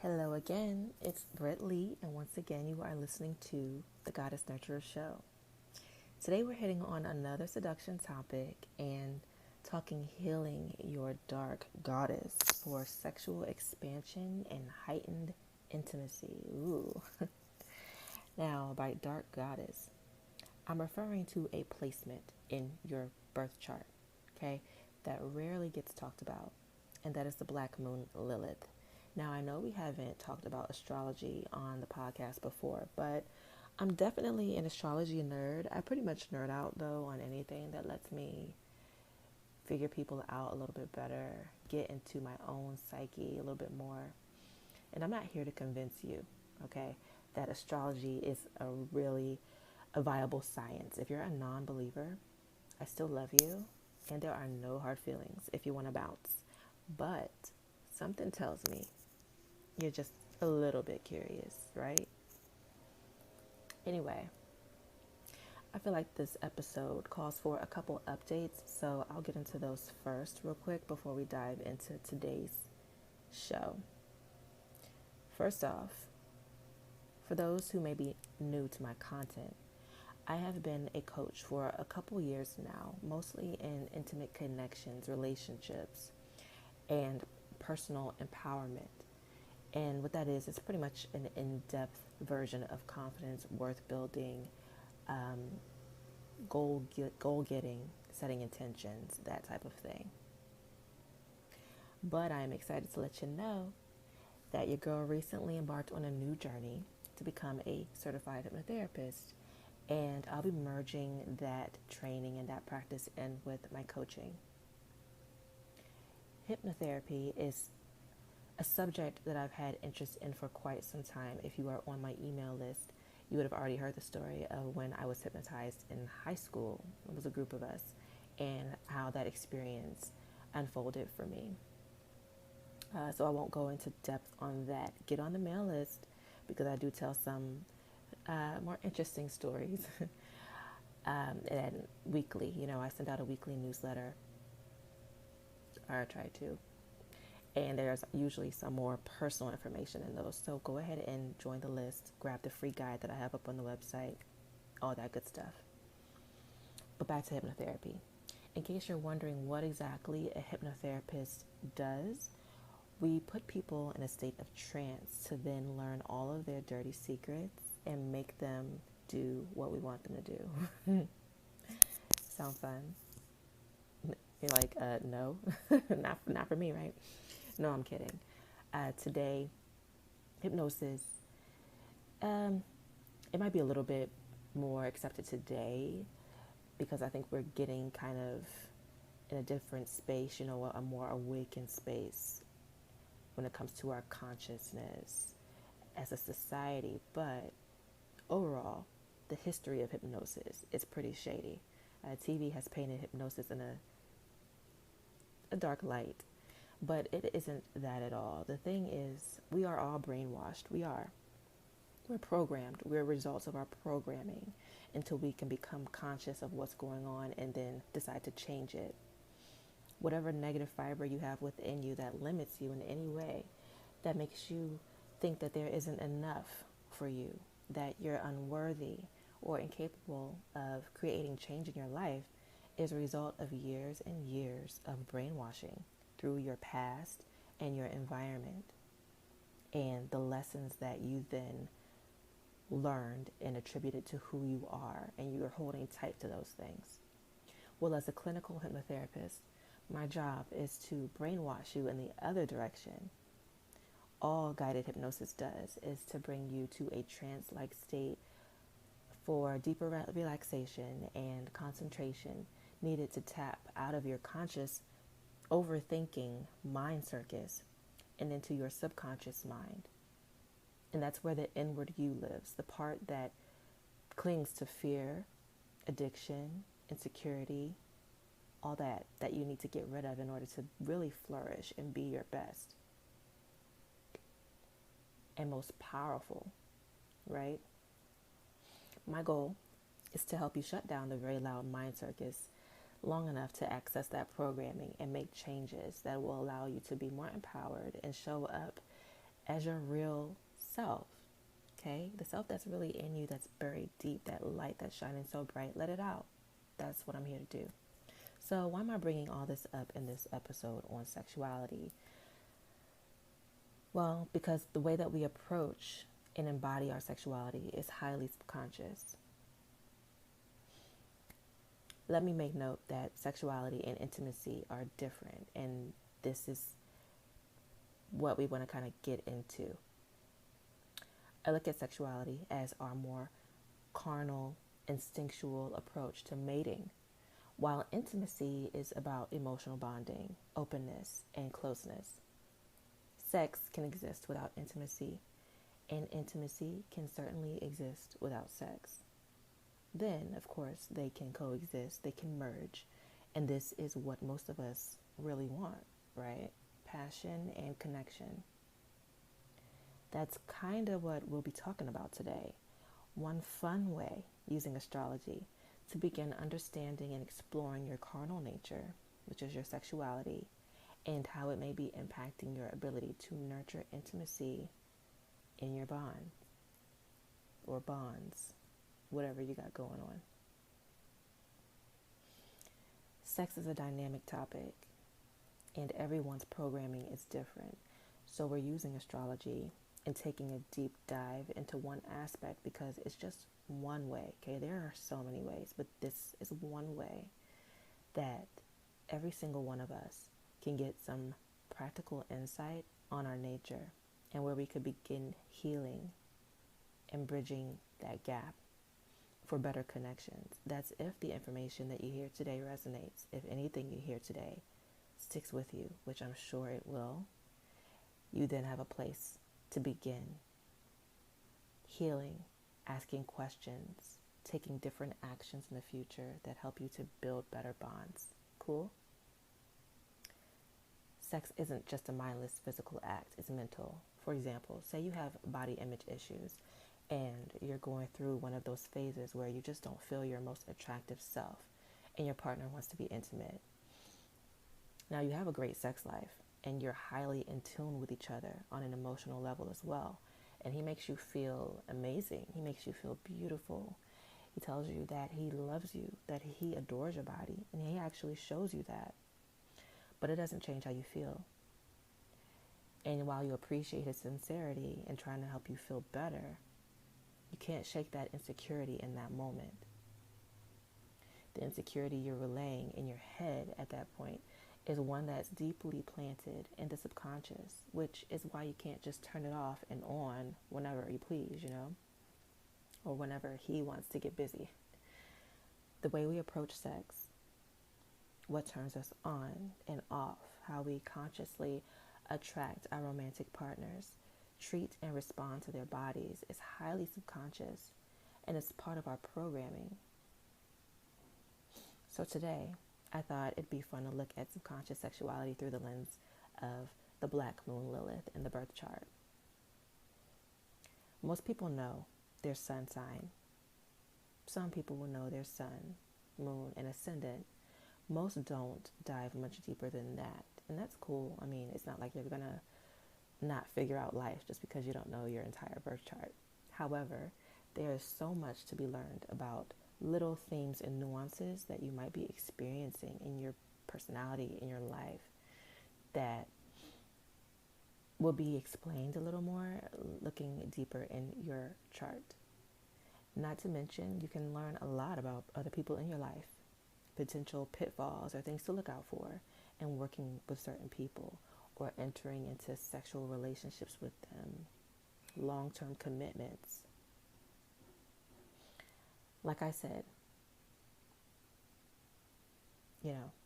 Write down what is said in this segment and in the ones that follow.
Hello again, it's Britt Lee, and once again, you are listening to the Goddess Nurturer Show. Today, we're hitting on another seduction topic and talking healing your dark goddess for sexual expansion and heightened intimacy. Ooh. Now, by dark goddess, I'm referring to a placement in your birth chart, okay, that rarely gets talked about, and that is the Black Moon Lilith. Now, I know we haven't talked about astrology on the podcast before, but I'm definitely an astrology nerd. I pretty much nerd out, though, on anything that lets me figure people out a little bit better, get into my own psyche a little bit more. And I'm not here to convince you, okay, that astrology is a viable science. If you're a non-believer, I still love you, and there are no hard feelings if you want to bounce. But something tells me you're just a little bit curious, right? Anyway, I feel like this episode calls for a couple updates, so I'll get into those first real quick before we dive into today's show. First off, for those who may be new to my content, I have been a coach for a couple years now, mostly in intimate connections, relationships, and personal empowerment. And what that is, it's pretty much an in-depth version of confidence, worth building, goal getting, setting intentions, that type of thing. But I am excited to let you know that your girl recently embarked on a new journey to become a certified hypnotherapist. And I'll be merging that training and that practice in with my coaching. Hypnotherapy is a subject that I've had interest in for quite some time. If you are on my email list, you would have already heard the story of when I was hypnotized in high school. It was a group of us, and how that experience unfolded for me. So I won't go into depth on that. Get on the mail list because I do tell some more interesting stories. And weekly, I send out a weekly newsletter, or I try to. And there's usually some more personal information in those. So go ahead and join the list. Grab the free guide that I have up on the website. All that good stuff. But back to hypnotherapy. In case you're wondering what exactly a hypnotherapist does, we put people in a state of trance to then learn all of their dirty secrets and make them do what we want them to do. Sound fun? You're like, no, not for me, right? No, I'm kidding. Today, hypnosis, it might be a little bit more accepted today because I think we're getting kind of in a different space, a more awakened space when it comes to our consciousness as a society. But overall, the history of hypnosis is pretty shady. TV has painted hypnosis in a dark light. But it isn't that at all. The thing is, we are all brainwashed. We're programmed. We're results of our programming until we can become conscious of what's going on and then decide to change it. Whatever negative fiber you have within you that limits you in any way, that makes you think that there isn't enough for you, that you're unworthy or incapable of creating change in your life, is a result of years and years of brainwashing through your past and your environment and the lessons that you then learned and attributed to who you are, and you're holding tight to those things. Well, as a clinical hypnotherapist, my job is to brainwash you in the other direction. All guided hypnosis does is to bring you to a trance-like state for deeper relaxation and concentration needed to tap out of your conscious overthinking mind circus and into your subconscious mind. And that's where the inward you lives, the part that clings to fear, addiction, insecurity, all that you need to get rid of in order to really flourish and be your best and most powerful, right? My goal is to help you shut down the very loud mind circus long enough to access that programming and make changes that will allow you to be more empowered and show up as your real self. Okay? The self that's really in you, that's buried deep, that light that's shining so bright, let it out. That's what I'm here to do. So, why am I bringing all this up in this episode on sexuality? Well, because the way that we approach and embody our sexuality is highly subconscious. Let me make note that sexuality and intimacy are different, and this is what we want to kind of get into. I look at sexuality as our more carnal, instinctual approach to mating, while intimacy is about emotional bonding, openness, and closeness. Sex can exist without intimacy, and intimacy can certainly exist without sex. Then, of course, they can coexist, they can merge, and this is what most of us really want, right? Passion and connection. That's kind of what we'll be talking about today. One fun way, using astrology, to begin understanding and exploring your carnal nature, which is your sexuality, and how it may be impacting your ability to nurture intimacy in your bond or bonds, whatever you got going on. Sex is a dynamic topic, and everyone's programming is different. So we're using astrology and taking a deep dive into one aspect because it's just one way, okay? There are so many ways, but this is one way that every single one of us can get some practical insight on our nature and where we could begin healing and bridging that gap for better connections. That's if the information that you hear today resonates. If anything you hear today sticks with you, which I'm sure it will, you then have a place to begin healing, asking questions, taking different actions in the future that help you to build better bonds. Cool? Sex isn't just a mindless physical act, it's mental. For example, say you have body image issues and you're going through one of those phases where you just don't feel your most attractive self and your partner wants to be intimate. Now you have a great sex life and you're highly in tune with each other on an emotional level as well. And he makes you feel amazing. He makes you feel beautiful. He tells you that he loves you, that he adores your body, and he actually shows you that. But it doesn't change how you feel. And while you appreciate his sincerity and trying to help you feel better, you can't shake that insecurity in that moment. The insecurity you're relaying in your head at that point is one that's deeply planted in the subconscious, which is why you can't just turn it off and on whenever you please, or whenever he wants to get busy. The way we approach sex, what turns us on and off, how we consciously attract our romantic partners, treat and respond to their bodies is highly subconscious and it's part of our programming. So today, I thought it'd be fun to look at subconscious sexuality through the lens of the Black Moon Lilith in the birth chart. Most people know their sun sign. Some people will know their sun, moon, and ascendant. Most don't dive much deeper than that. And that's cool. I mean, it's not like you're going to not figure out life just because you don't know your entire birth chart. However, there is so much to be learned about little themes and nuances that you might be experiencing in your personality, in your life, that will be explained a little more looking deeper in your chart. Not to mention, you can learn a lot about other people in your life, potential pitfalls or things to look out for, and working with certain people or entering into sexual relationships with them, long-term commitments. Like I said,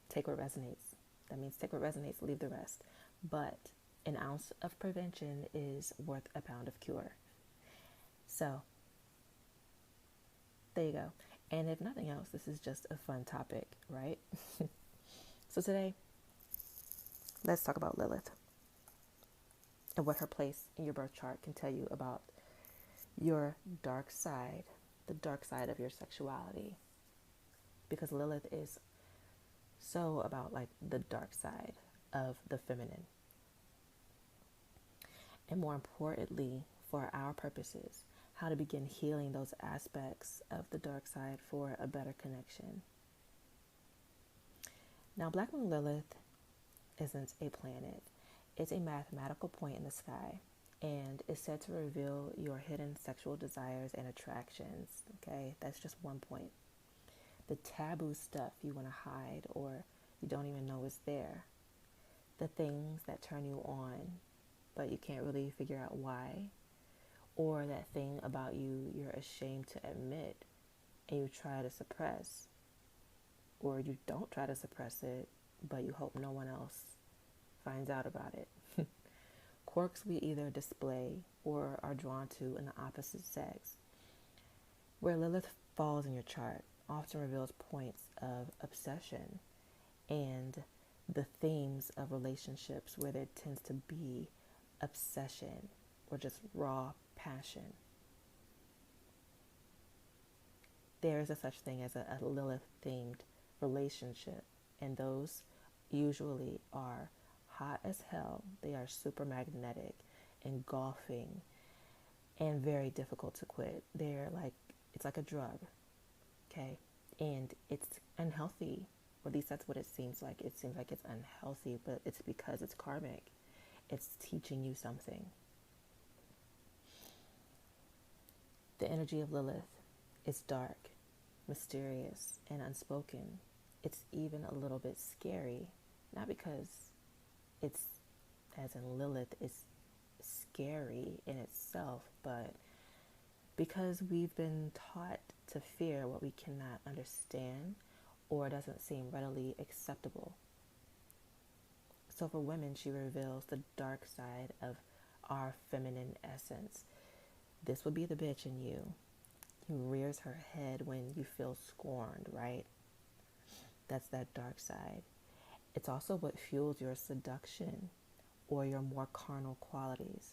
take what resonates. That means take what resonates, leave the rest. But an ounce of prevention is worth a pound of cure. So, there you go. And if nothing else, this is just a fun topic, right? So today, let's talk about Lilith and what her place in your birth chart can tell you about your dark side, the dark side of your sexuality. Because Lilith is so about like the dark side of the feminine. and more importantly, for our purposes, how to begin healing those aspects of the dark side for a better connection. Now, Black Moon Lilith isn't a planet. It's a mathematical point in the sky, and is said to reveal your hidden sexual desires and attractions. Okay, that's just one point. The taboo stuff you want to hide or you don't even know is there. The things that turn you on, but you can't really figure out why. Or that thing about you you're ashamed to admit and you try to suppress. Or you don't try to suppress it, but you hope no one else finds out about it. Quirks we either display or are drawn to in the opposite sex. Where Lilith falls in your chart often reveals points of obsession and the themes of relationships where there tends to be obsession or just raw passion. There is a such thing as a Lilith-themed relationship, and those usually are hot as hell. They are super magnetic, engulfing, and very difficult to quit. It's like a drug, okay? And it's unhealthy, or at least that's what it seems like. It seems like it's unhealthy, but it's because it's karmic. It's teaching you something. The energy of Lilith is dark, mysterious, and unspoken. It's even a little bit scary, not because it's, as in Lilith, is scary in itself, but because we've been taught to fear what we cannot understand or doesn't seem readily acceptable. So for women, she reveals the dark side of our feminine essence. This would be the bitch in you, who rears her head when you feel scorned, right? That's that dark side. It's also what fuels your seduction or your more carnal qualities.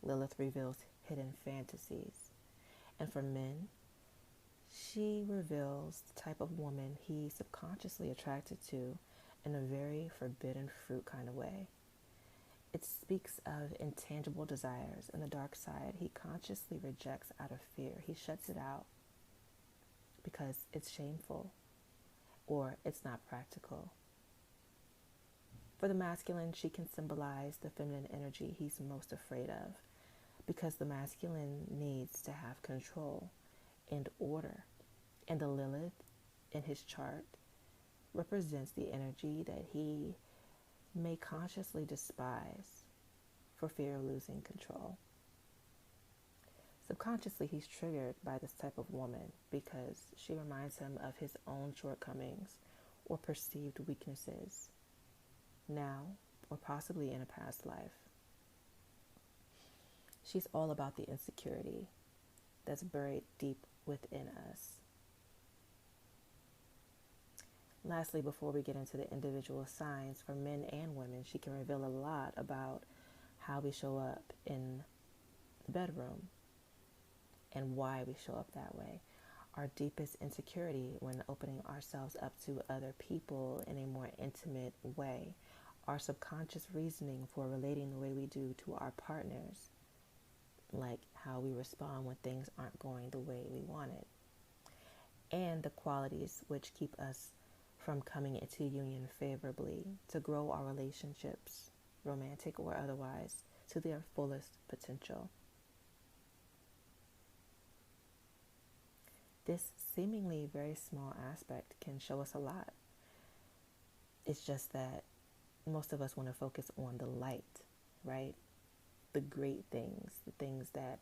Lilith reveals hidden fantasies. And for men, she reveals the type of woman he's subconsciously attracted to in a very forbidden fruit kind of way. It speaks of intangible desires, and the dark side he consciously rejects out of fear. He shuts it out because it's shameful or it's not practical. For the masculine, she can symbolize the feminine energy he's most afraid of, because the masculine needs to have control and order. And the Lilith in his chart represents the energy that he may consciously despise for fear of losing control. Subconsciously, he's triggered by this type of woman because she reminds him of his own shortcomings or perceived weaknesses, now or possibly in a past life. She's all about the insecurity that's buried deep within us. Lastly, before we get into the individual signs for men and women, she can reveal a lot about how we show up in the bedroom and why we show up that way. Our deepest insecurity when opening ourselves up to other people in a more intimate way. Our subconscious reasoning for relating the way we do to our partners, like how we respond when things aren't going the way we want it. And the qualities which keep us from coming into union favorably to grow our relationships, romantic or otherwise, to their fullest potential. This seemingly very small aspect can show us a lot. It's just that most of us want to focus on the light, right? The great things, the things that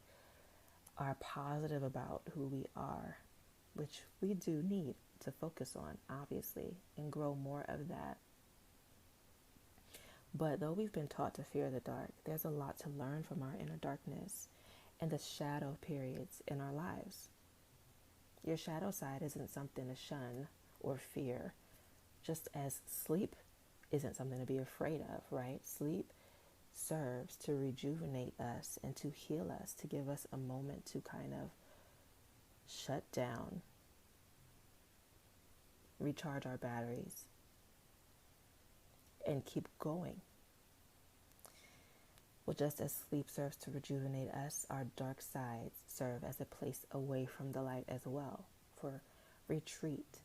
are positive about who we are, which we do need to focus on, obviously, and grow more of that. But though we've been taught to fear the dark, there's a lot to learn from our inner darkness and the shadow periods in our lives. Your shadow side isn't something to shun or fear, just as sleep isn't something to be afraid of, right? Sleep serves to rejuvenate us and to heal us, to give us a moment to kind of shut down, recharge our batteries, and keep going. Well, just as sleep serves to rejuvenate us, our dark sides serve as a place away from the light as well, for retreat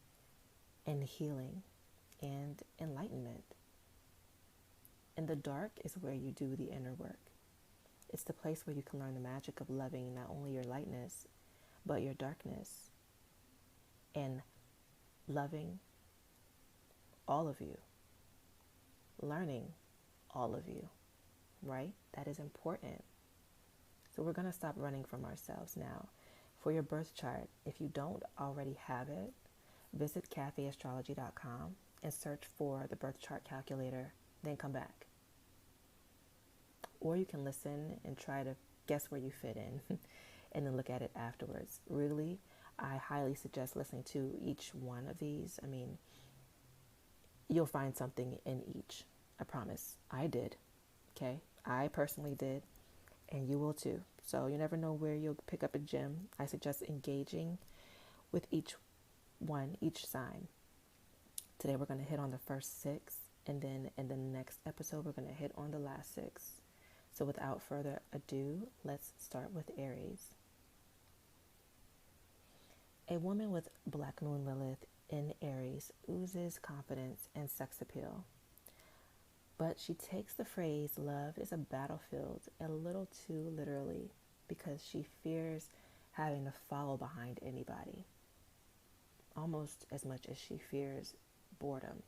and healing and enlightenment. And the dark is where you do the inner work. It's the place where you can learn the magic of loving not only your lightness, but your darkness, and loving all of you, learning all of you, right? That is important. So we're going to stop running from ourselves now. For your birth chart, if you don't already have it, visit cafeastrology.com and search for the birth chart calculator, then come back. Or you can listen and try to guess where you fit in and then look at it afterwards. Really, I highly suggest listening to each one of these. I mean, you'll find something in each. I promise. I did. Okay? I personally did. And you will too. So you never know where you'll pick up a gem. I suggest engaging with each one, each sign. Today we're going to hit on the first 6. And then in the next episode, we're going to hit on the last 6. So without further ado, let's start with Aries. A woman with Black Moon Lilith in Aries oozes confidence and sex appeal. But she takes the phrase love is a battlefield a little too literally because she fears having to follow behind anybody, almost as much as she fears boredom.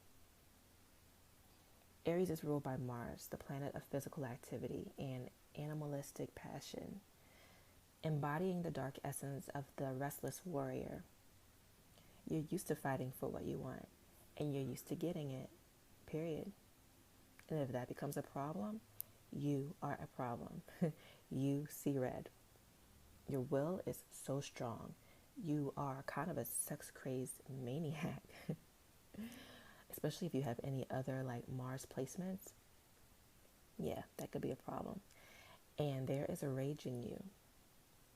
Aries is ruled by Mars, the planet of physical activity and animalistic passion, embodying the dark essence of the restless warrior. You're used to fighting for what you want, and you're used to getting it, period. And if that becomes a problem, you are a problem. You see red. Your will is so strong. You are kind of a sex-crazed maniac. Especially if you have any other like Mars placements. Yeah, that could be a problem. And there is a rage in you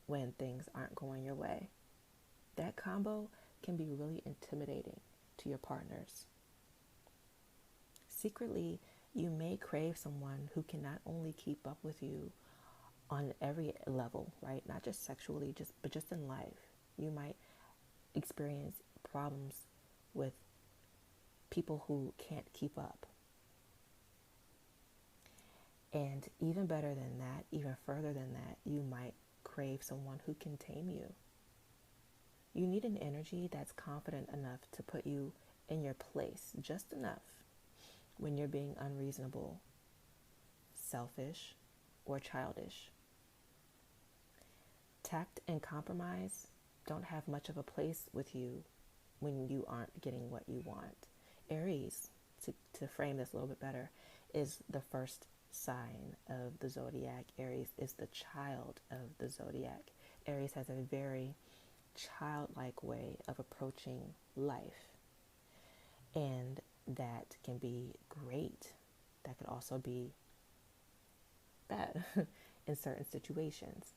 when things aren't going your way. That combo can be really intimidating to your partners. Secretly, you may crave someone who can not only keep up with you on every level, right? Not just sexually, but just in life. You might experience problems with people who can't keep up. And even better than that, even further than that, you might crave someone who can tame you. You need an energy that's confident enough to put you in your place, just enough, when you're being unreasonable, selfish, or childish. Tact and compromise don't have much of a place with you when you aren't getting what you want. Aries, to frame this a little bit better, is the first sign of the zodiac. Aries is the child of the zodiac. Aries has a very childlike way of approaching life. And that can be great. That could also be bad in certain situations.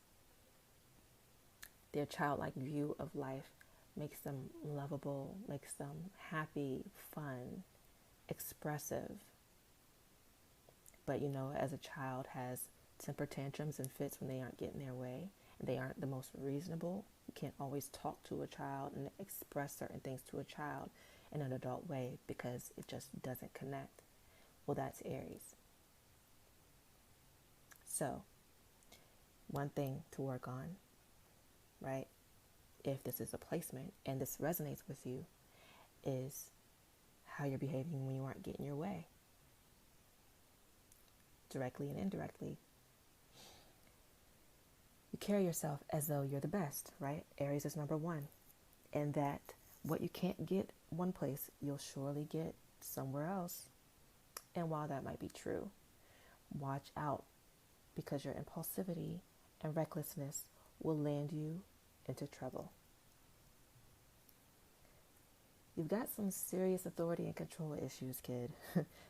Their childlike view of life makes them lovable, makes them happy, fun, expressive. But as a child has temper tantrums and fits when they aren't getting their way, and they aren't the most reasonable. You can't always talk to a child and express certain things to a child in an adult way because it just doesn't connect. Well, that's Aries. So, one thing to work on, right? If this is a placement and this resonates with you, is how you're behaving when you aren't getting your way, directly and indirectly. You carry yourself as though you're the best, right? Aries is number 1. And that what you can't get one place, you'll surely get somewhere else. And while that might be true, watch out, because your impulsivity and recklessness will land you into trouble. You've got some serious authority and control issues, kid.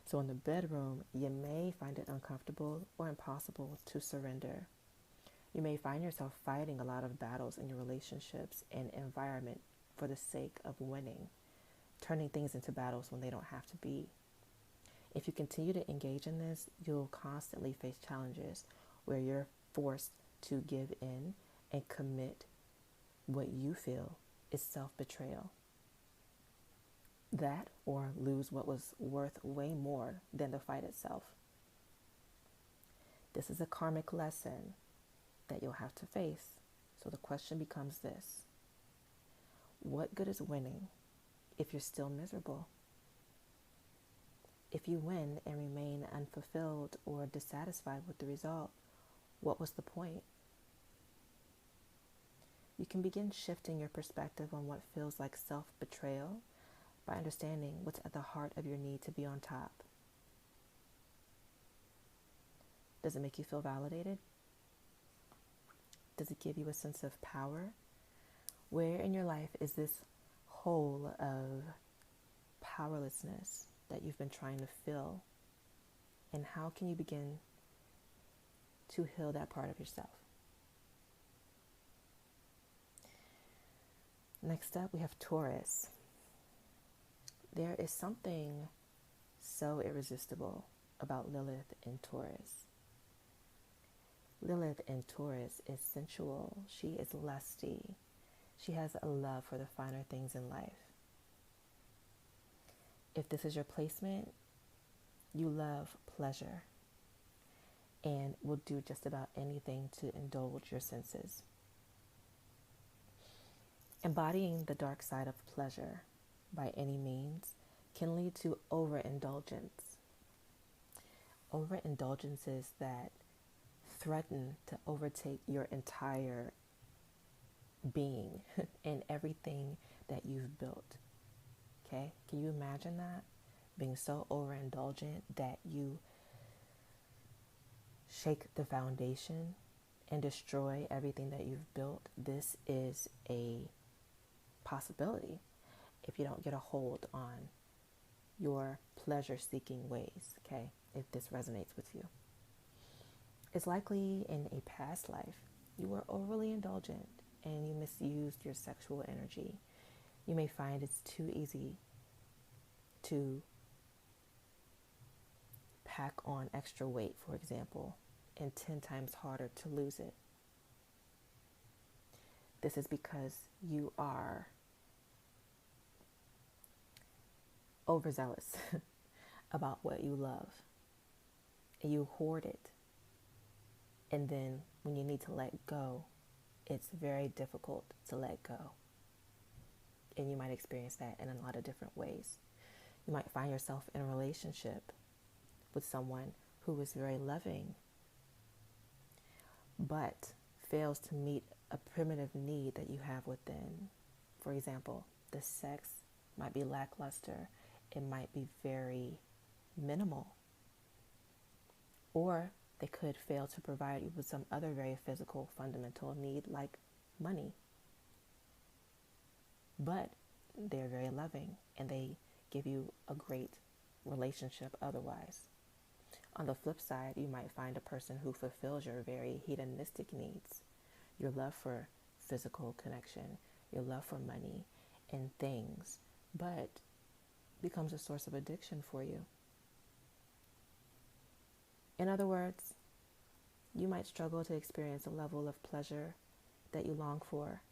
So in the bedroom, you may find it uncomfortable or impossible to surrender. You may find yourself fighting a lot of battles in your relationships and environment for the sake of winning, turning things into battles when they don't have to be. If you continue to engage in this, you'll constantly face challenges where you're forced to give in and commit what you feel is self-betrayal. That, or lose what was worth way more than the fight itself. This is a karmic lesson that you'll have to face. So the question becomes this: what good is winning if you're still miserable? If you win and remain unfulfilled or dissatisfied with the result, what was the point? You can begin shifting your perspective on what feels like self-betrayal by understanding what's at the heart of your need to be on top. Does it make you feel validated? Does it give you a sense of power? Where in your life is this hole of powerlessness that you've been trying to fill? And how can you begin to heal that part of yourself? Next up, we have Taurus. There is something so irresistible about Lilith in Taurus. Lilith in Taurus is sensual. She is lusty. She has a love for the finer things in life. If this is your placement, you love pleasure and will do just about anything to indulge your senses. Embodying the dark side of pleasure by any means can lead to overindulgence. Overindulgences that threaten to overtake your entire being and everything that you've built. Okay? Can you imagine that? Being so overindulgent that you shake the foundation and destroy everything that you've built. This is a possibility if you don't get a hold on your pleasure-seeking ways, okay? If this resonates with you. It's likely in a past life you were overly indulgent and you misused your sexual energy. You may find it's too easy to pack on extra weight, for example, and 10 times harder to lose it. This is because you are overzealous about what you love. And you hoard it. And then when you need to let go, it's very difficult to let go. And you might experience that in a lot of different ways. You might find yourself in a relationship with someone who is very loving, but fails to meet a primitive need that you have within. For example, the sex might be lackluster. It might be very minimal. Or they could fail to provide you with some other very physical, fundamental need like money. But they're very loving and they give you a great relationship otherwise. On the flip side, you might find a person who fulfills your very hedonistic needs, your love for physical connection, your love for money and things, but becomes a source of addiction for you. In other words, you might struggle to experience a level of pleasure that you long for,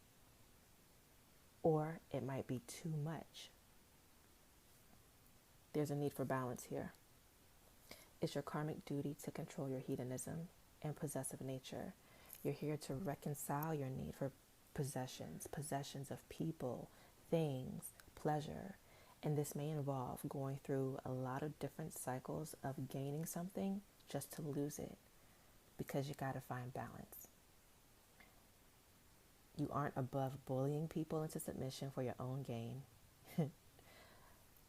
or it might be too much. There's a need for balance here. It's your karmic duty to control your hedonism and possessive nature. You're here to reconcile your need for possessions of people, things, pleasure. And this may involve going through a lot of different cycles of gaining something just to lose it, because you got to find balance. You aren't above bullying people into submission for your own gain.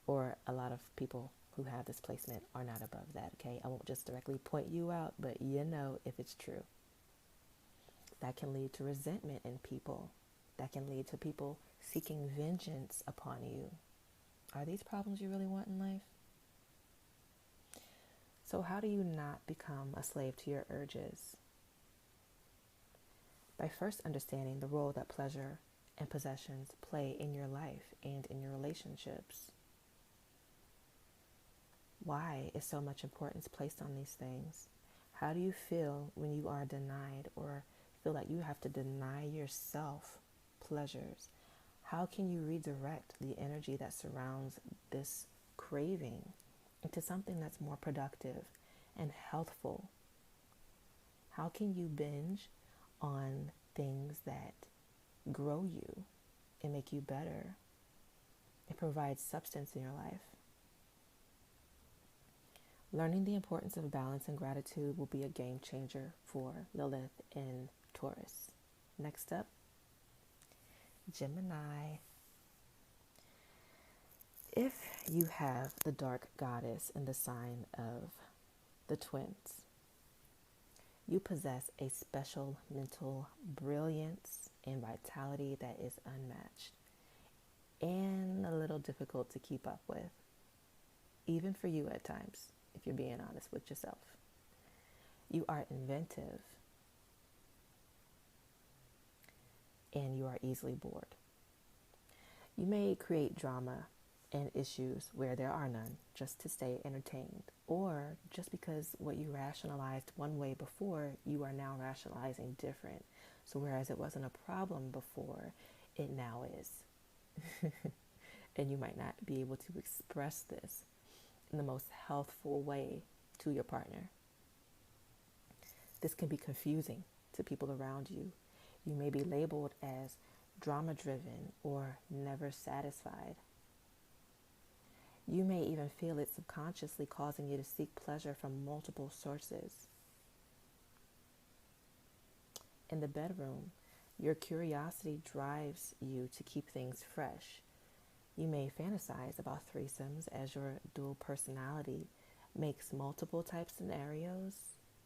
Or a lot of people who have this placement are not above that, okay? I won't just directly point you out, but you know if it's true. That can lead to resentment in people. That can lead to people seeking vengeance upon you. Are these problems you really want in life? So how do you not become a slave to your urges? By first understanding the role that pleasure and possessions play in your life and in your relationships. Why is so much importance placed on these things? How do you feel when you are denied or feel like you have to deny yourself pleasures? How can you redirect the energy that surrounds this craving into something that's more productive and healthful? How can you binge on things that grow you and make you better and provide substance in your life? Learning the importance of balance and gratitude will be a game changer for Lilith in Taurus. Next up, Gemini. If you have the dark goddess in the sign of the twins, you possess a special mental brilliance and vitality that is unmatched and a little difficult to keep up with, even for you at times, if you're being honest with yourself. You are inventive and you are easily bored. You may create drama and issues where there are none just to stay entertained, or just because what you rationalized one way before, you are now rationalizing different. So whereas it wasn't a problem before, it now is. And you might not be able to express this in the most healthful way to your partner. This can be confusing to people around you. You may be labeled as drama-driven or never satisfied. You may even feel it subconsciously causing you to seek pleasure from multiple sources. In the bedroom, your curiosity drives you to keep things fresh. You may fantasize about threesomes as your dual personality makes multiple type scenarios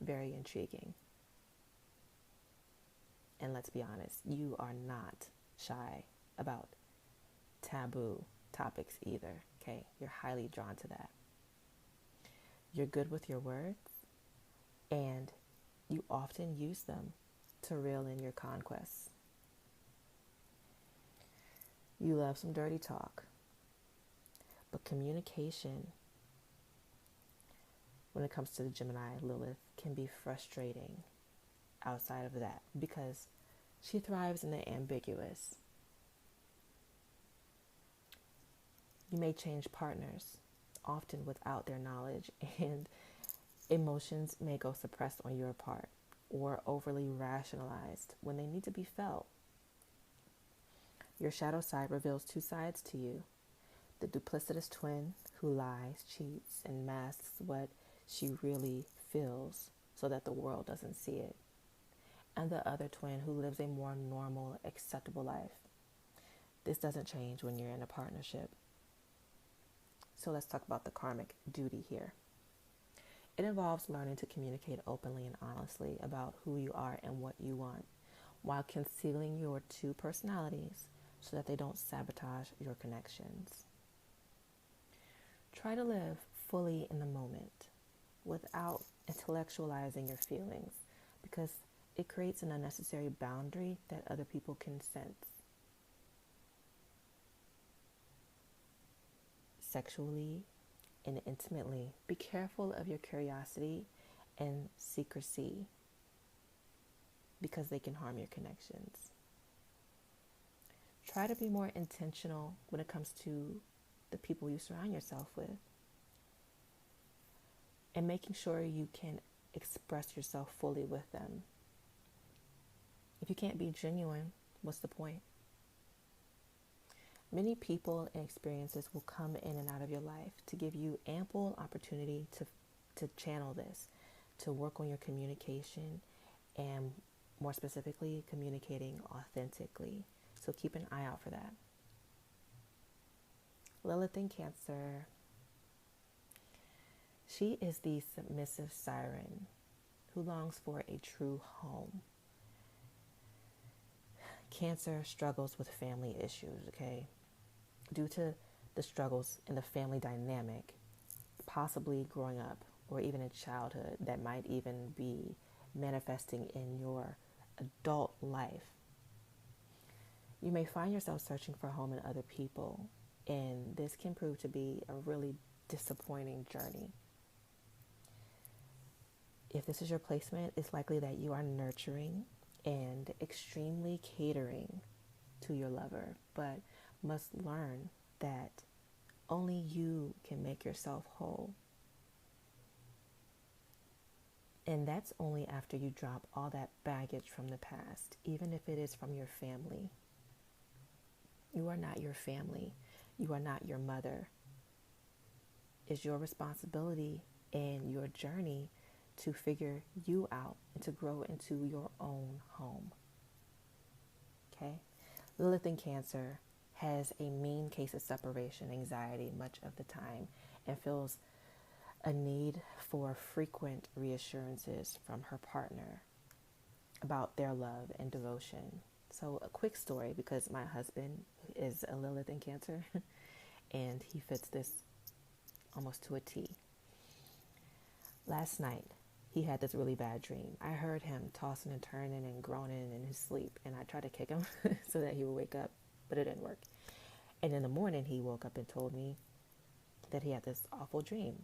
very intriguing. And let's be honest, you are not shy about taboo topics either, okay? You're highly drawn to that. You're good with your words, and you often use them to reel in your conquests. You love some dirty talk, but communication, when it comes to the Gemini Lilith, can be frustrating outside of that because she thrives in the ambiguous. You may change partners, often without their knowledge, and emotions may go suppressed on your part or overly rationalized when they need to be felt. Your shadow side reveals two sides to you: the duplicitous twin who lies, cheats, and masks what she really feels so that the world doesn't see it, and the other twin who lives a more normal, acceptable life. This doesn't change when you're in a partnership. So let's talk about the karmic duty here. It involves learning to communicate openly and honestly about who you are and what you want, while concealing your two personalities so that they don't sabotage your connections. Try to live fully in the moment without intellectualizing your feelings, because it creates an unnecessary boundary that other people can sense. Sexually and intimately, be careful of your curiosity and secrecy because they can harm your connections. Try to be more intentional when it comes to the people you surround yourself with, and making sure you can express yourself fully with them. If you can't be genuine, what's the point? Many people and experiences will come in and out of your life to give you ample opportunity to channel this, to work on your communication, and more specifically, communicating authentically. So keep an eye out for that. Lilith in Cancer. She is the submissive siren who longs for a true home. Cancer struggles with family issues, okay? Due to the struggles in the family dynamic, possibly growing up or even in childhood, that might even be manifesting in your adult life. You may find yourself searching for home in other people, and this can prove to be a really disappointing journey. If this is your placement, it's likely that you are nurturing and extremely catering to your lover, but must learn that only you can make yourself whole. And that's only after you drop all that baggage from the past, even if it is from your family. You are not your family. You are not your mother. It's your responsibility and your journey to figure you out and to grow into your own home. Okay? Lilith in Cancer has a mean case of separation anxiety much of the time and feels a need for frequent reassurances from her partner about their love and devotion. So a quick story, because my husband is a Lilith in Cancer and he fits this almost to a T. Last night, he had this really bad dream. I heard him tossing and turning and groaning in his sleep, and I tried to kick him so that he would wake up, but it didn't work. And in the morning, he woke up and told me that he had this awful dream.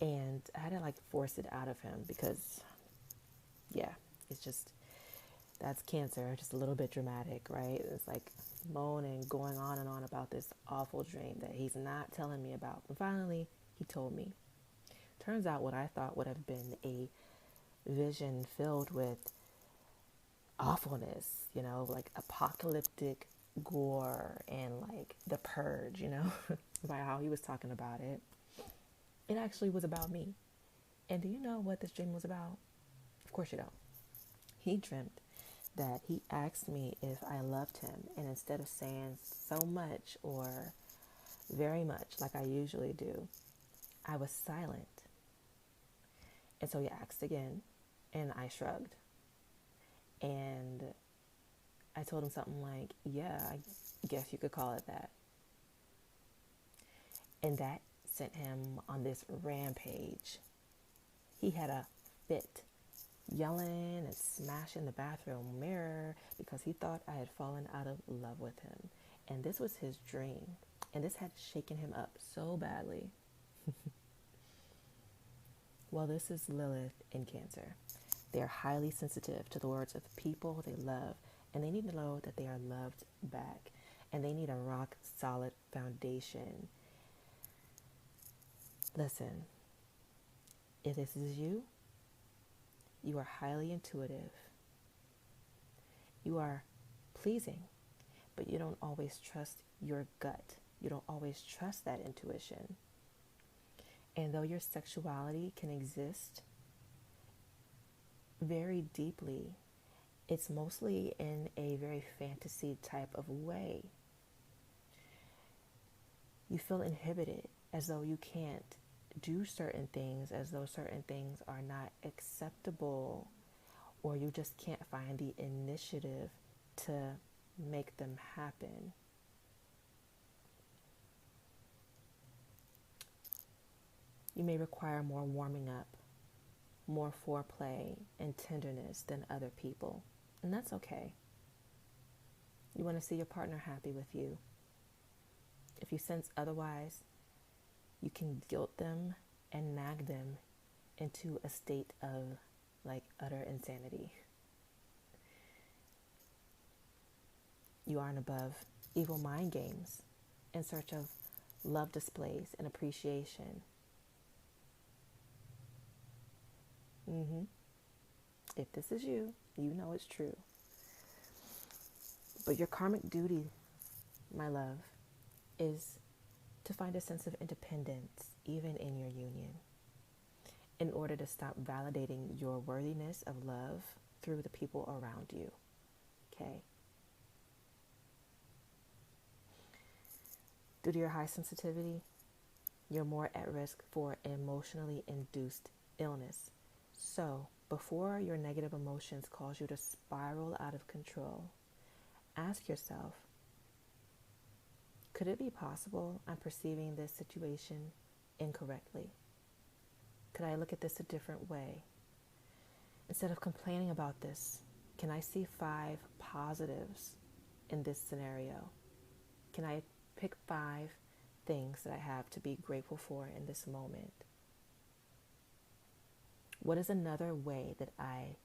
And I had to force it out of him because, yeah, it's just, that's Cancer, just a little bit dramatic, right? It's moaning, going on and on about this awful dream that he's not telling me about. And finally, he told me. Turns out what I thought would have been a vision filled with awfulness, apocalyptic gore and the purge, by how he was talking about it. It actually was about me. And do you know what this dream was about? Of course you don't. He dreamt that he asked me if I loved him, and instead of saying so much or very much like I usually do, I was silent. And so he asked again, and I shrugged. And I told him something like, yeah, I guess you could call it that. And that sent him on this rampage. He had a fit, yelling and smashing the bathroom mirror because he thought I had fallen out of love with him. And this was his dream. And this had shaken him up so badly. Well, this is Lilith in Cancer. They are highly sensitive to the words of the people they love, and they need to know that they are loved back, and they need a rock solid foundation. Listen, if this is you, you are highly intuitive. You are pleasing, but you don't always trust your gut. You don't always trust that intuition. And though your sexuality can exist very deeply, it's mostly in a very fantasy type of way. You feel inhibited, as though you can't do certain things, as though certain things are not acceptable, or you just can't find the initiative to make them happen. You may require more warming up, more foreplay and tenderness than other people, and that's okay. You want to see your partner happy with you. If you sense otherwise, you can guilt them and nag them into a state of utter insanity. You aren't above evil mind games in search of love displays and appreciation. If this is you, you know it's true. But your karmic duty, my love, is to find a sense of independence even in your union, in order to stop validating your worthiness of love through the people around you. Okay? Due to your high sensitivity, you're more at risk for emotionally induced illness. So, before your negative emotions cause you to spiral out of control, ask yourself, could it be possible I'm perceiving this situation incorrectly? Could I look at this a different way? Instead of complaining about this, can I see 5 positives in this scenario? Can I pick 5 things that I have to be grateful for in this moment? What is another way that I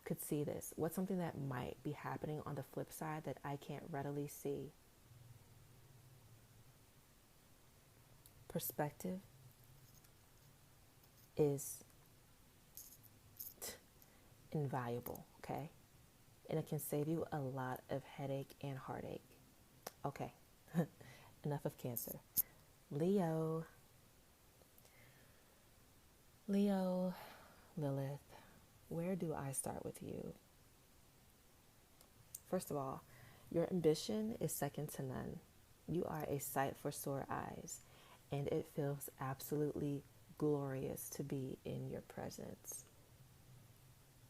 could see this? What's something that might be happening on the flip side that I can't readily see? Perspective is invaluable, okay? And it can save you a lot of headache and heartache. Okay, enough of Cancer. Leo, Lilith, where do I start with you? First of all, your ambition is second to none. You are a sight for sore eyes, and it feels absolutely glorious to be in your presence.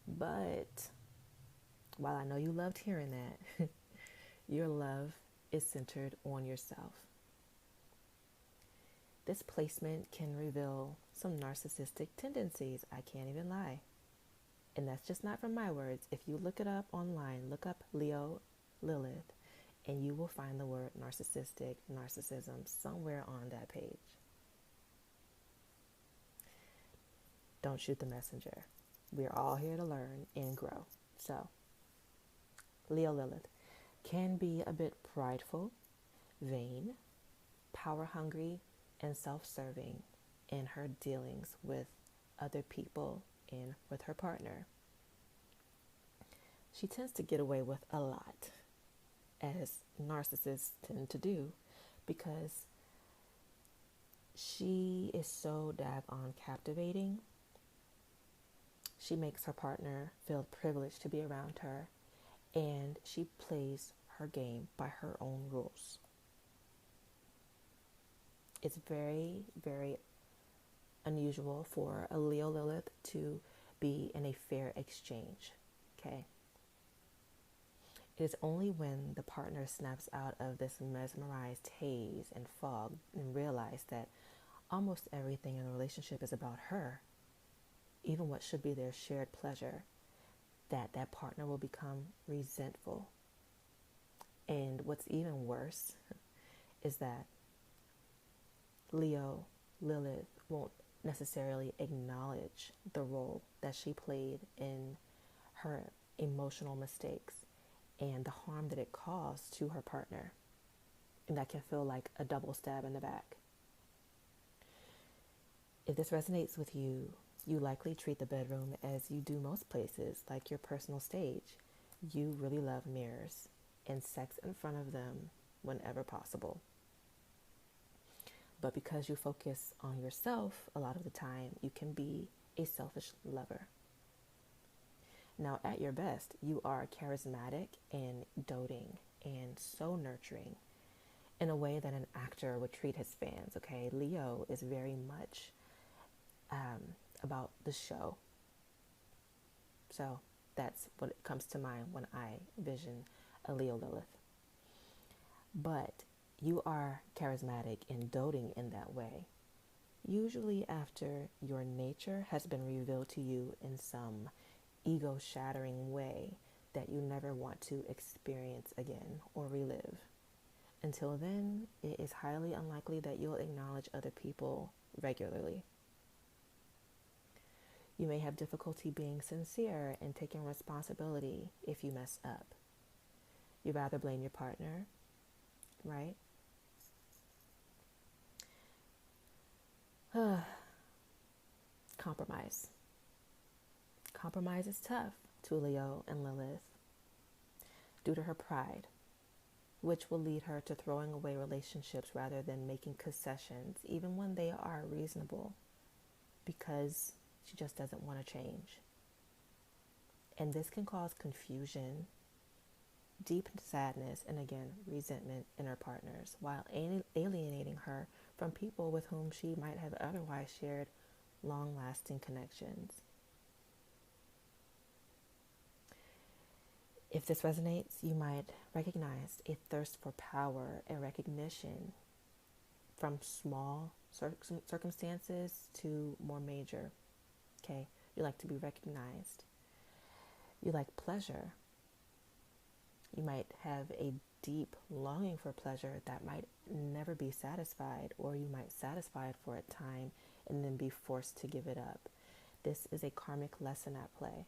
But while I know you loved hearing that, your love is centered on yourself. This placement can reveal some narcissistic tendencies, I can't even lie. And that's just not from my words. If you look it up online, look up Leo Lilith, and you will find the word narcissistic, narcissism somewhere on that page. Don't shoot the messenger. We're all here to learn and grow. So, Leo Lilith can be a bit prideful, vain, power-hungry, and self-serving in her dealings with other people and with her partner. She tends to get away with a lot, as narcissists tend to do, because she is so daggone captivating. She makes her partner feel privileged to be around her, and she plays her game by her own rules. It's very, very unusual for a Leo Lilith to be in a fair exchange, okay? It is only when the partner snaps out of this mesmerized haze and fog and realize that almost everything in the relationship is about her, even what should be their shared pleasure, that partner will become resentful. And what's even worse is that Leo Lilith won't necessarily acknowledge the role that she played in her emotional mistakes and the harm that it caused to her partner. And that can feel like a double stab in the back. If this resonates with you, you likely treat the bedroom as you do most places, like your personal stage. You really love mirrors and sex in front of them whenever possible. But because you focus on yourself a lot of the time, you can be a selfish lover. Now, at your best, you are charismatic and doting and so nurturing in a way that an actor would treat his fans, okay? Leo is very much about the show. So that's what comes to mind when I vision a Leo Lilith. But you are charismatic and doting in that way, usually after your nature has been revealed to you in some ego-shattering way that you never want to experience again or relive. Until then, it is highly unlikely that you'll acknowledge other people regularly. You may have difficulty being sincere and taking responsibility if you mess up. You'd rather blame your partner, right? Compromise. Compromise is tough to Leo and Lilith due to her pride, which will lead her to throwing away relationships rather than making concessions, even when they are reasonable, because she just doesn't want to change. And this can cause confusion, deep sadness, and again, resentment in her partners, while alienating her from people with whom she might have otherwise shared long-lasting connections. If this resonates, you might recognize a thirst for power and recognition from small circumstances to more major. Okay, you like to be recognized. You like pleasure. You might have a deep longing for pleasure that might never be satisfied, or you might satisfy it for a time and then be forced to give it up. This is a karmic lesson at play.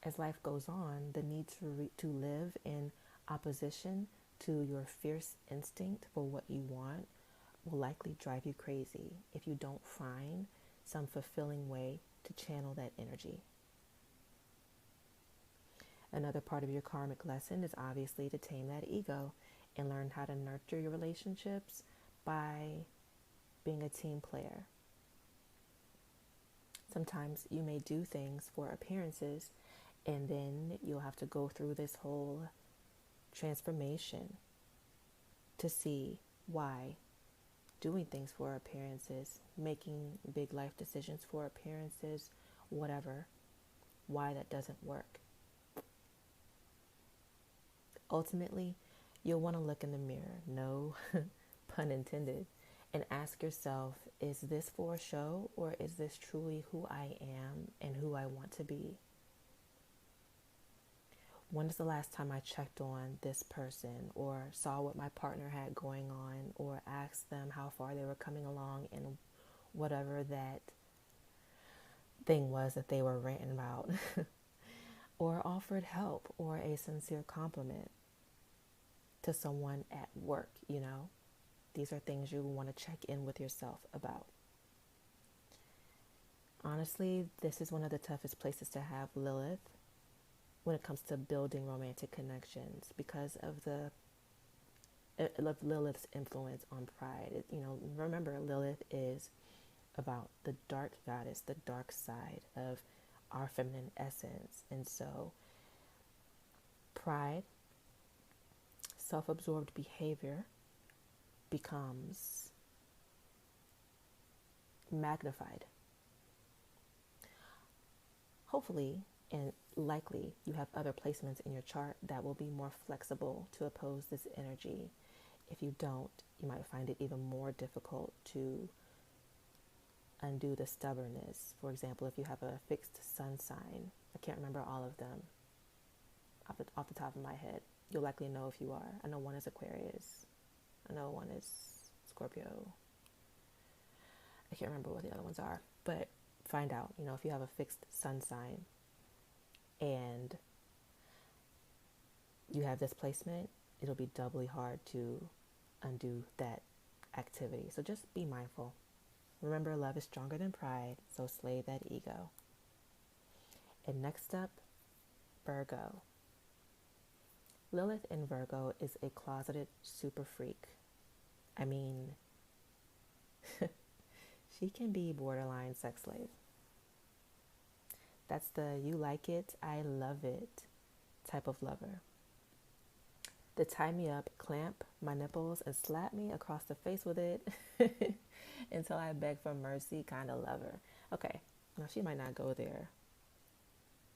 As life goes on, the need to live in opposition to your fierce instinct for what you want will likely drive you crazy if you don't find some fulfilling way to channel that energy. Another part of your karmic lesson is obviously to tame that ego and learn how to nurture your relationships by being a team player. Sometimes you may do things for appearances, and then you'll have to go through this whole transformation to see why doing things for appearances, making big life decisions for appearances, whatever, why that doesn't work. Ultimately, you'll want to look in the mirror, no pun intended, and ask yourself, is this for a show, or is this truly who I am and who I want to be? When is the last time I checked on this person, or saw what my partner had going on, or asked them how far they were coming along in whatever that thing was that they were ranting about, or offered help or a sincere compliment to someone at work, you know? These are things you want to check in with yourself about. Honestly, this is one of the toughest places to have Lilith when it comes to building romantic connections, because of Lilith's influence on pride. Remember, Lilith is about the dark goddess, the dark side of our feminine essence. And so pride, self-absorbed behavior becomes magnified. Hopefully, and likely, you have other placements in your chart that will be more flexible to oppose this energy. If you don't, you might find it even more difficult to undo the stubbornness. For example, if you have a fixed sun sign, I can't remember all of them off the top of my head. You'll likely know if you are. I know one is Aquarius. I know one is Scorpio. I can't remember what the other ones are, but find out, if you have a fixed sun sign and you have this placement, it'll be doubly hard to undo that activity. So just be mindful. Remember, love is stronger than pride, so slay that ego. And next up, Virgo. Lilith in Virgo is a closeted super freak. I mean, she can be borderline sex slave. That's the you like it, I love it type of lover. The tie me up, clamp my nipples, and slap me across the face with it until I beg for mercy kind of lover. Okay, now she might not go there,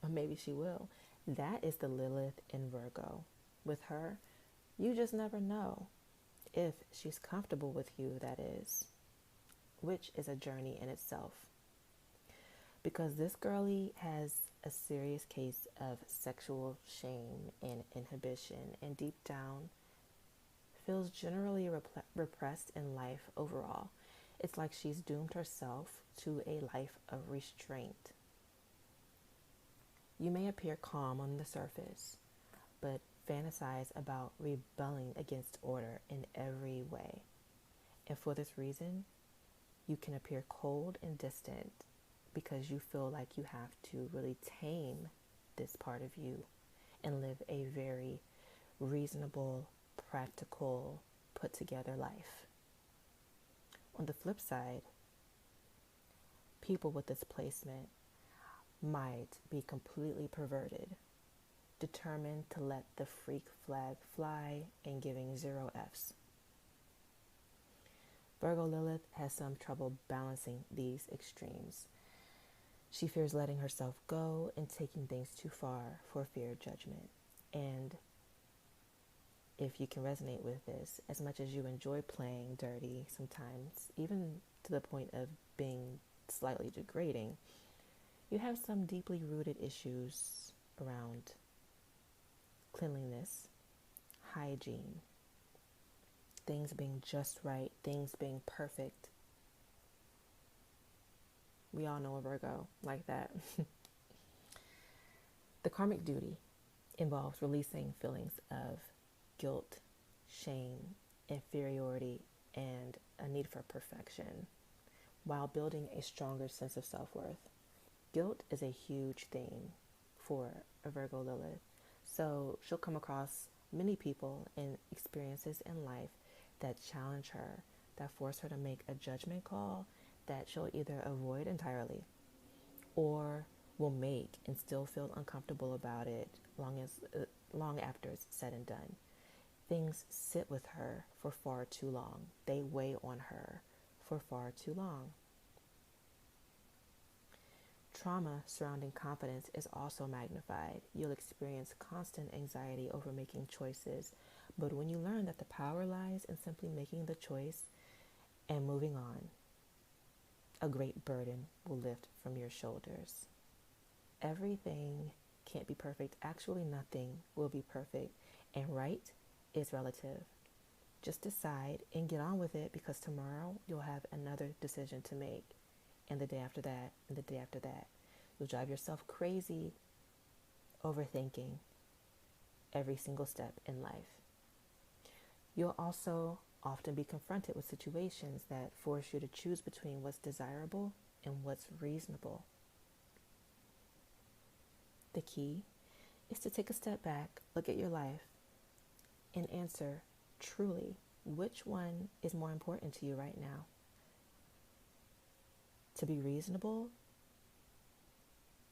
or maybe she will. That is the Lilith in Virgo. With her, you just never know if she's comfortable with you, that is, which is a journey in itself. Because this girlie has a serious case of sexual shame and inhibition, and deep down feels generally repressed in life overall. It's like she's doomed herself to a life of restraint. You may appear calm on the surface, but fantasize about rebelling against order in every way. And for this reason, you can appear cold and distant because you feel like you have to really tame this part of you and live a very reasonable, practical, put together life. On the flip side, people with this placement might be completely perverted, determined to let the freak flag fly and giving 0 Fs. Virgo Lilith has some trouble balancing these extremes. She fears letting herself go and taking things too far for fear of judgment. And if you can resonate with this, as much as you enjoy playing dirty sometimes, even to the point of being slightly degrading, you have some deeply rooted issues around cleanliness, hygiene, things being just right, things being perfect. We all know a Virgo like that. The karmic duty involves releasing feelings of guilt, shame, inferiority, and a need for perfection while building a stronger sense of self-worth. Guilt is a huge theme for a Virgo Lilith. So she'll come across many people and experiences in life that challenge her, that force her to make a judgment call that she'll either avoid entirely or will make and still feel uncomfortable about it long after it's said and done. Things sit with her for far too long. They weigh on her for far too long. Trauma surrounding confidence is also magnified. You'll experience constant anxiety over making choices, but when you learn that the power lies in simply making the choice and moving on, a great burden will lift from your shoulders. Everything can't be perfect. Actually, nothing will be perfect, and right is relative. Just decide and get on with it, because tomorrow you'll have another decision to make, and the day after that, and the day after that. You'll drive yourself crazy overthinking every single step in life. You'll also often be confronted with situations that force you to choose between what's desirable and what's reasonable. The key is to take a step back, look at your life, and answer truly which one is more important to you right now. To be reasonable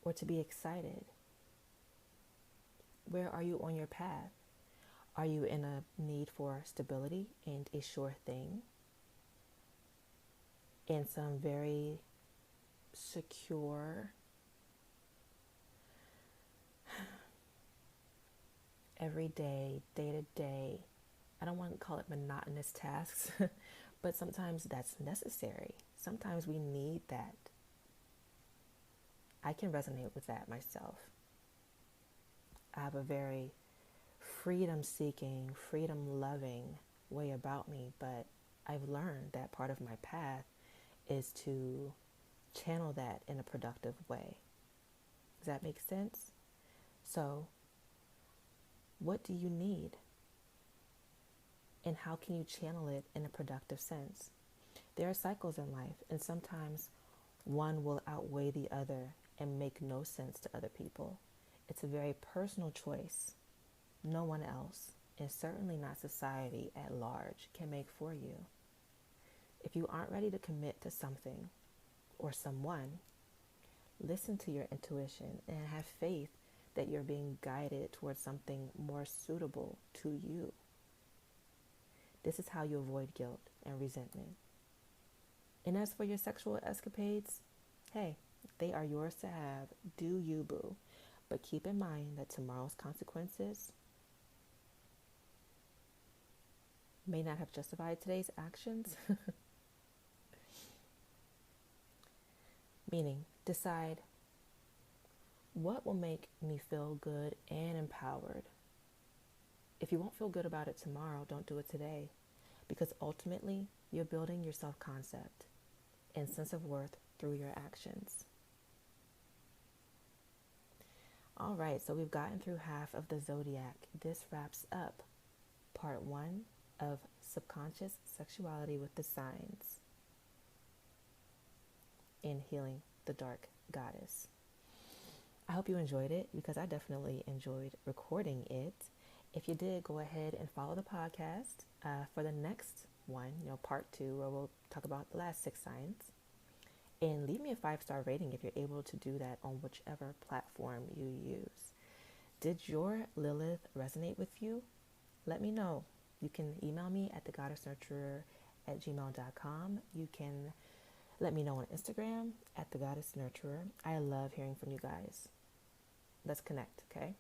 or to be excited? Where are you on your path? Are you in a need for stability and a sure thing? In some very secure, everyday, day-to-day, I don't want to call it monotonous tasks, but sometimes that's necessary. Sometimes we need that. I can resonate with that myself. I have a very freedom-seeking, freedom-loving way about me, but I've learned that part of my path is to channel that in a productive way. Does that make sense? So, what do you need? And how can you channel it in a productive sense? There are cycles in life, and sometimes one will outweigh the other and make no sense to other people. It's a very personal choice. No one else, and certainly not society at large, can make for you. If you aren't ready to commit to something or someone, listen to your intuition and have faith that you're being guided towards something more suitable to you. This is how you avoid guilt and resentment. And as for your sexual escapades, hey, they are yours to have. Do you, boo. But keep in mind that tomorrow's consequences may not have justified today's actions. Meaning, decide what will make me feel good and empowered. If you won't feel good about it tomorrow, don't do it today. Because ultimately, you're building your self-concept and sense of worth through your actions. All right, so we've gotten through half of the zodiac. This wraps up part 1 of subconscious sexuality with the signs in Healing the Dark Goddess. I hope you enjoyed it, because I definitely enjoyed recording it. If you did, go ahead and follow the podcast for the next one, part 2, where we'll talk about the last 6 signs. And leave me a 5-star rating if you're able to do that on whichever platform you use. Did your Lilith resonate with you? Let me know. You can email me at thegoddessnurturer@gmail.com. You can let me know on Instagram at thegoddessnurturer. I love hearing from you guys. Let's connect, okay?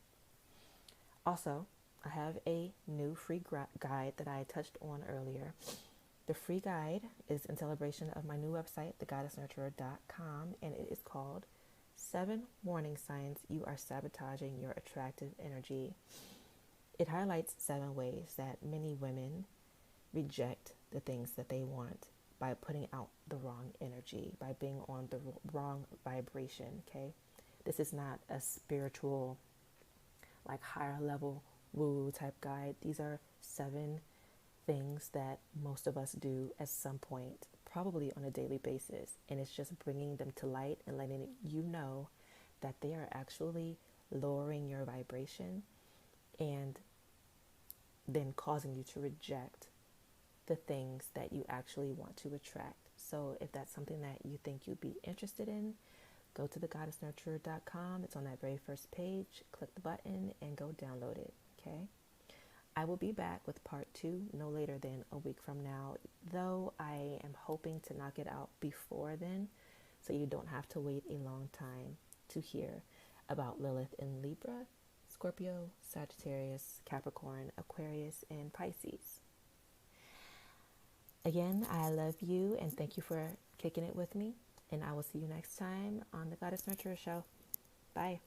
Also, I have a new free guide that I touched on earlier. The free guide is in celebration of my new website, thegoddessnurturer.com, and it is called 7 Warning Signs You Are Sabotaging Your Attractive Energy. It highlights 7 ways that many women reject the things that they want by putting out the wrong energy, by being on the wrong vibration, okay? This is not a spiritual, like higher level woo type guide. These are 7 things that most of us do at some point, probably on a daily basis. And it's just bringing them to light and letting you know that they are actually lowering your vibration and then causing you to reject the things that you actually want to attract. So if that's something that you think you'd be interested in, go to thegoddessnurturer.com. It's on that very first page. Click the button and go download it, okay? I will be back with part 2 no later than a week from now, though I am hoping to knock it out before then, so you don't have to wait a long time to hear about Lilith in Libra, Scorpio, Sagittarius, Capricorn, Aquarius, and Pisces. Again, I love you and thank you for kicking it with me. And I will see you next time on the Goddess Nurturer Show. Bye.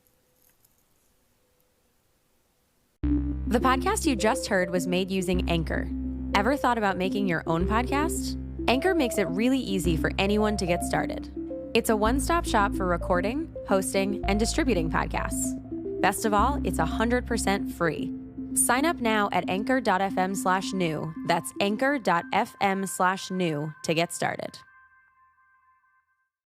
The podcast you just heard was made using Anchor. Ever thought about making your own podcast? Anchor makes it really easy for anyone to get started. It's a one-stop shop for recording, hosting, and distributing podcasts. Best of all, it's 100% free. Sign up now at anchor.fm/new. That's anchor.fm/new to get started.